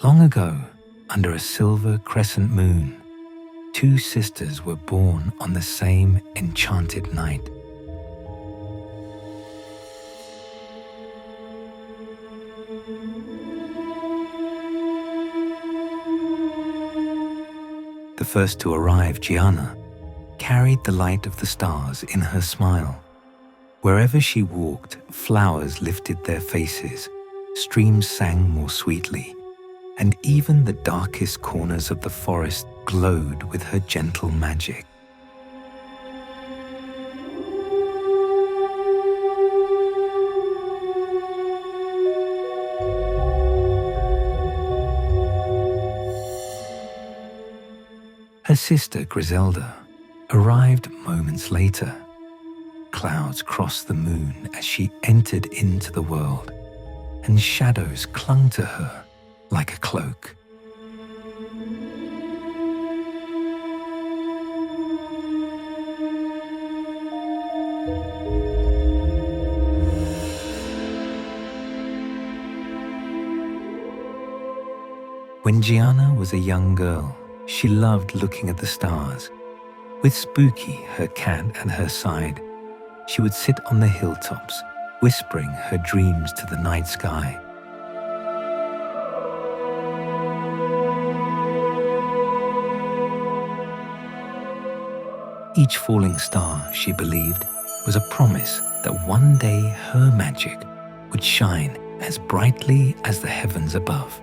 Long ago, under a silver crescent moon, two sisters were born on the same enchanted night. The first to arrive, Gianna, carried the light of the stars in her smile. Wherever she walked, flowers lifted their faces, streams sang more sweetly, and even the darkest corners of the forest glowed with her gentle magic. Her sister Griselda arrived moments later. Clouds crossed the moon as she entered into the world, and shadows clung to her like a cloak. When Gianna was a young girl, she loved looking at the stars. With Spooky, her cat, at her side, she would sit on the hilltops, whispering her dreams to the night sky. Each falling star, she believed, was a promise that one day her magic would shine as brightly as the heavens above.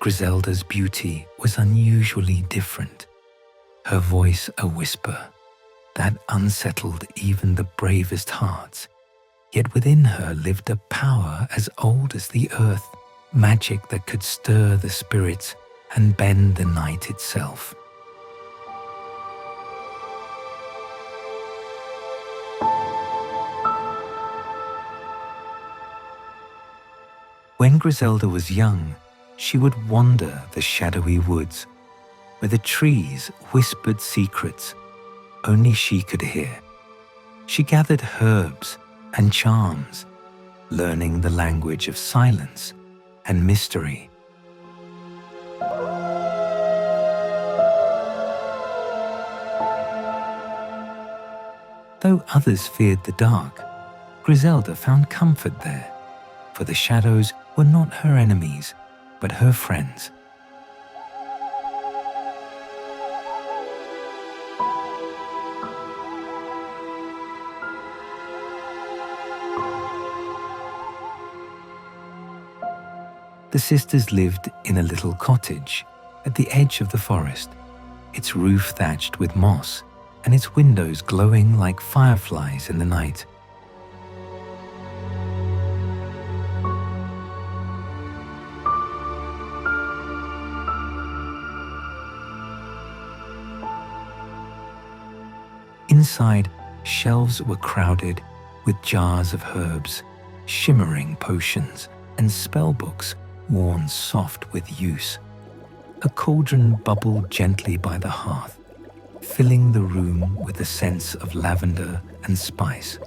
Griselda's beauty was unusually different, her voice a whisper that unsettled even the bravest hearts. Yet within her lived a power as old as the earth, magic that could stir the spirits and bend the night itself. When Griselda was young, she would wander the shadowy woods, where the trees whispered secrets only she could hear. She gathered herbs and charms, learning the language of silence and mystery. Though others feared the dark, Griselda found comfort there, for the shadows were not her enemies, but her friends. The sisters lived in a little cottage at the edge of the forest, its roof thatched with moss and its windows glowing like fireflies in the night. Inside, shelves were crowded with jars of herbs, shimmering potions, and spellbooks worn soft with use. A cauldron bubbled gently by the hearth, filling the room with a sense of lavender and spice.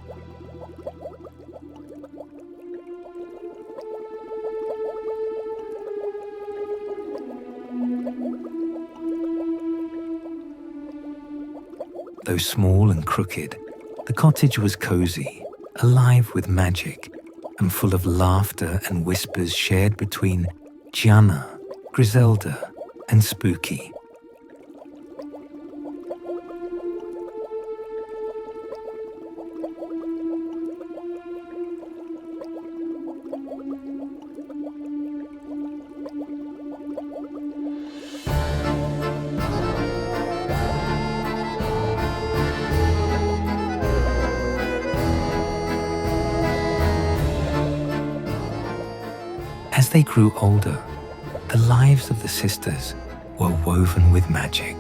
Though small and crooked, the cottage was cozy, alive with magic, and full of laughter and whispers shared between Gianna, Griselda, and Spooky. As they grew older, the lives of the sisters were woven with magic.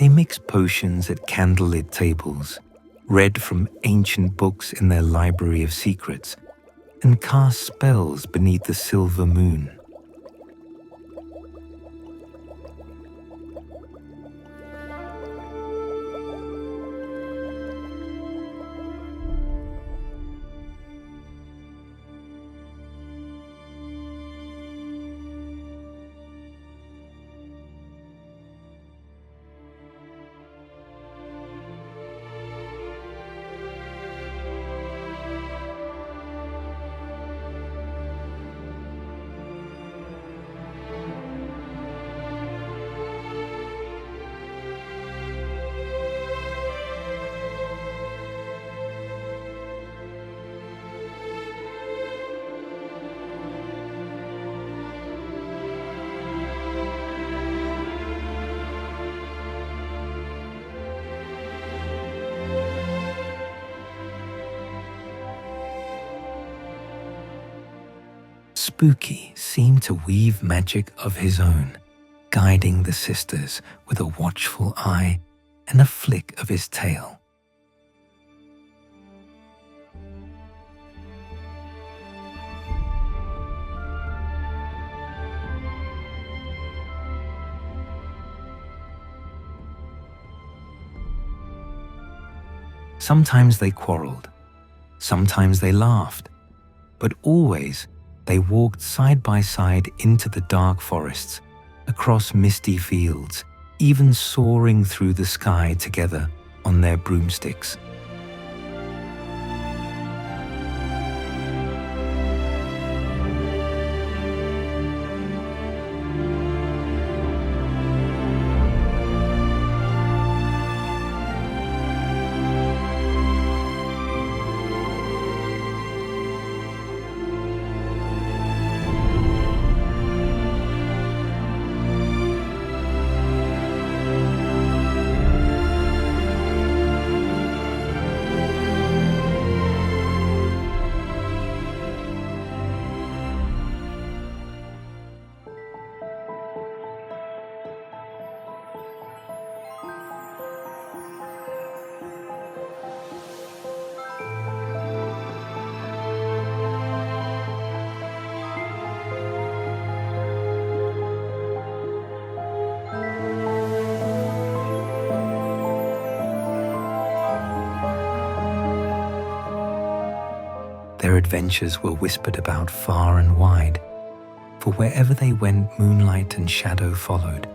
They mix potions at candlelit tables, read from ancient books in their library of secrets, and cast spells beneath the silver moon. Spooky seemed to weave magic of his own, guiding the sisters with a watchful eye and a flick of his tail. Sometimes they quarreled, sometimes they laughed, but always they walked side by side into the dark forests, across misty fields, even soaring through the sky together on their broomsticks. Their adventures were whispered about far and wide, for wherever they went, moonlight and shadow followed,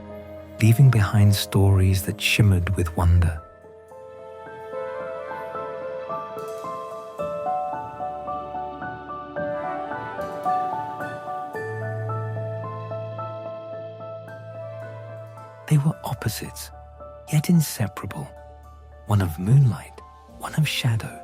leaving behind stories that shimmered with wonder. They were opposites, yet inseparable, one of moonlight, one of shadow.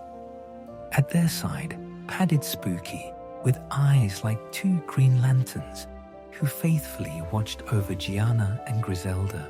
At their side, padded Spooky, with eyes like two green lanterns, who faithfully watched over Gianna and Griselda.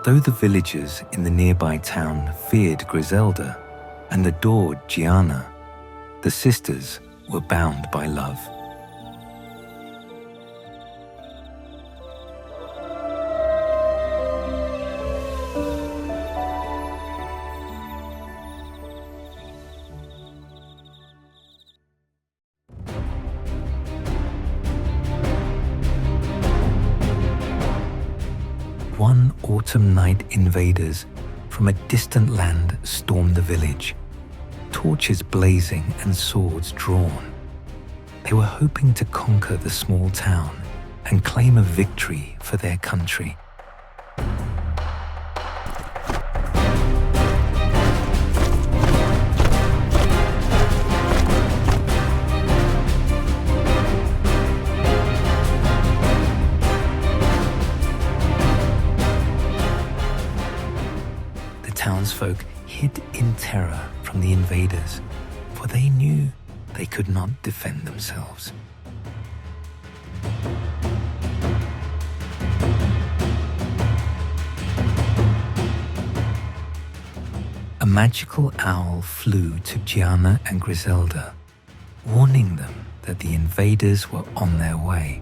Though the villagers in the nearby town feared Griselda and adored Gianna, the sisters were bound by love. One autumn night, invaders from a distant land stormed the village, torches blazing and swords drawn. They were hoping to conquer the small town and claim a victory for their country. Townsfolk hid in terror from the invaders, for they knew they could not defend themselves. A magical owl flew to Gianna and Griselda, warning them that the invaders were on their way.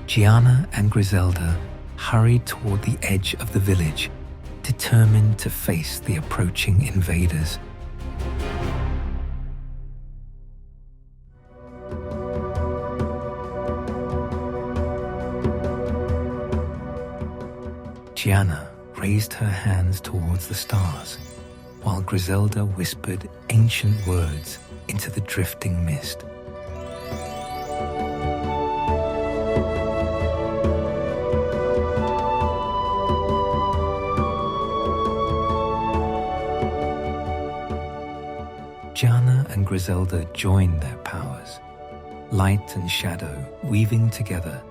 Gianna and Griselda hurried toward the edge of the village, determined to face the approaching invaders. Gianna raised her hands towards the stars, while Griselda whispered ancient words into the drifting mist. Gianna and Griselda joined their powers, light and shadow weaving together,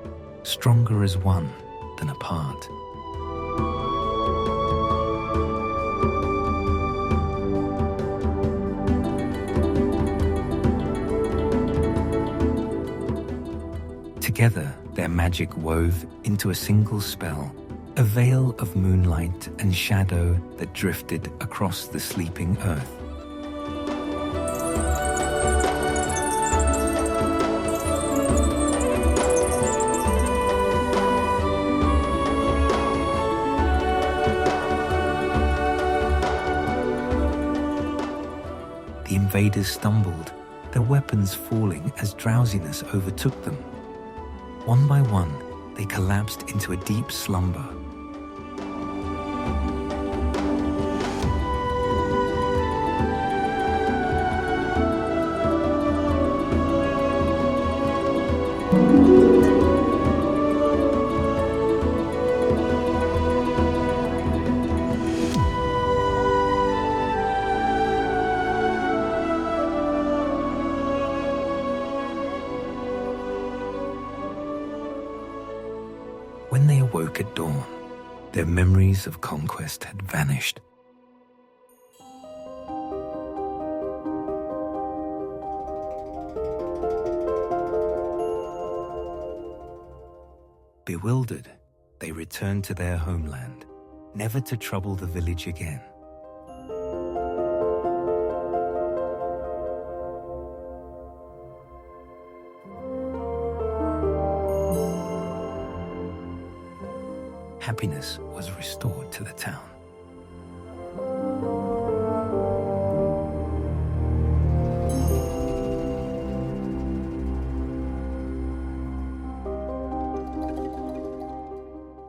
stronger as one than apart. Together, their magic wove into a single spell, a veil of moonlight and shadow that drifted across the sleeping earth. The invaders stumbled, their weapons falling as drowsiness overtook them. One by one, they collapsed into a deep slumber. When they awoke at dawn, their memories of conquest had vanished. Bewildered, they returned to their homeland, never to trouble the village again. Happiness was restored to the town.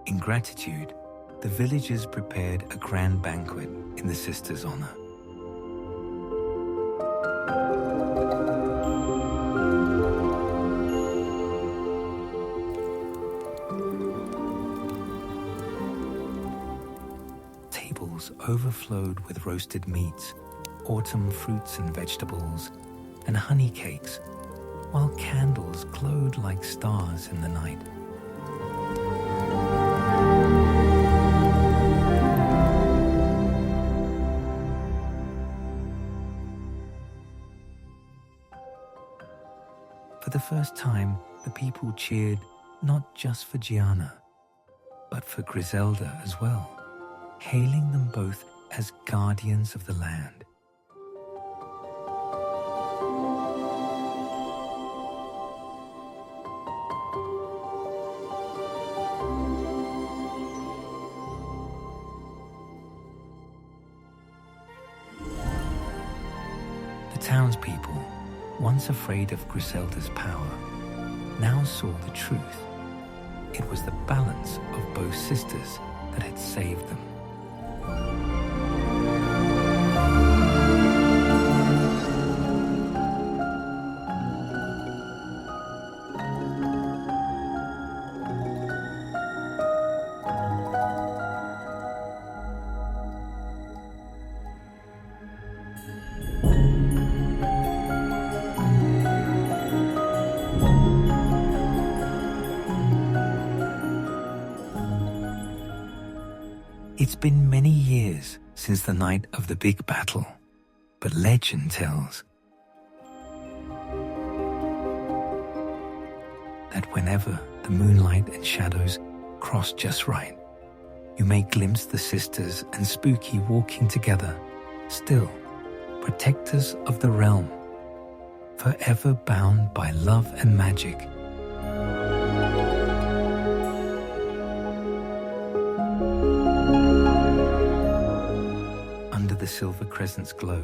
In gratitude, the villagers prepared a grand banquet in the sisters' honor. Tables overflowed with roasted meats, autumn fruits and vegetables, and honey cakes, while candles glowed like stars in the night. For the first time, the people cheered not just for Gianna, but for Griselda as well, hailing them both as guardians of the land. The townspeople, once afraid of Griselda's power, now saw the truth. It was the balance of both sisters that had saved them. It's been many years since the night of the big battle, but legend tells that whenever the moonlight and shadows cross just right, you may glimpse the sisters and Spooky walking together, still protectors of the realm, forever bound by love and magic. Under the silver crescent's glow,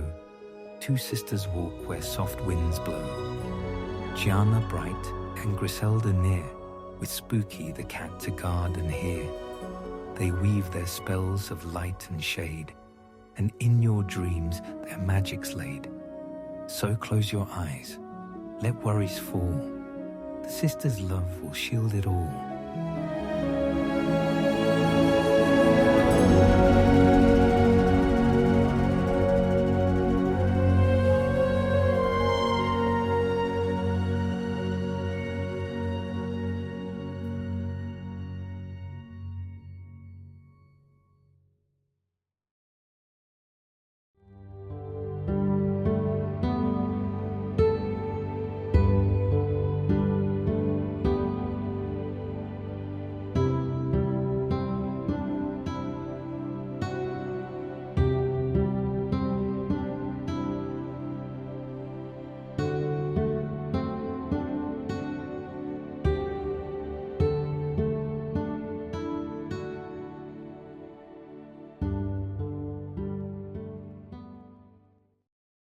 two sisters walk where soft winds blow. Gianna bright and Griselda near, with Spooky the cat to guard and hear. They weave their spells of light and shade, and in your dreams their magic's laid. So close your eyes, let worries fall. The sisters' love will shield it all.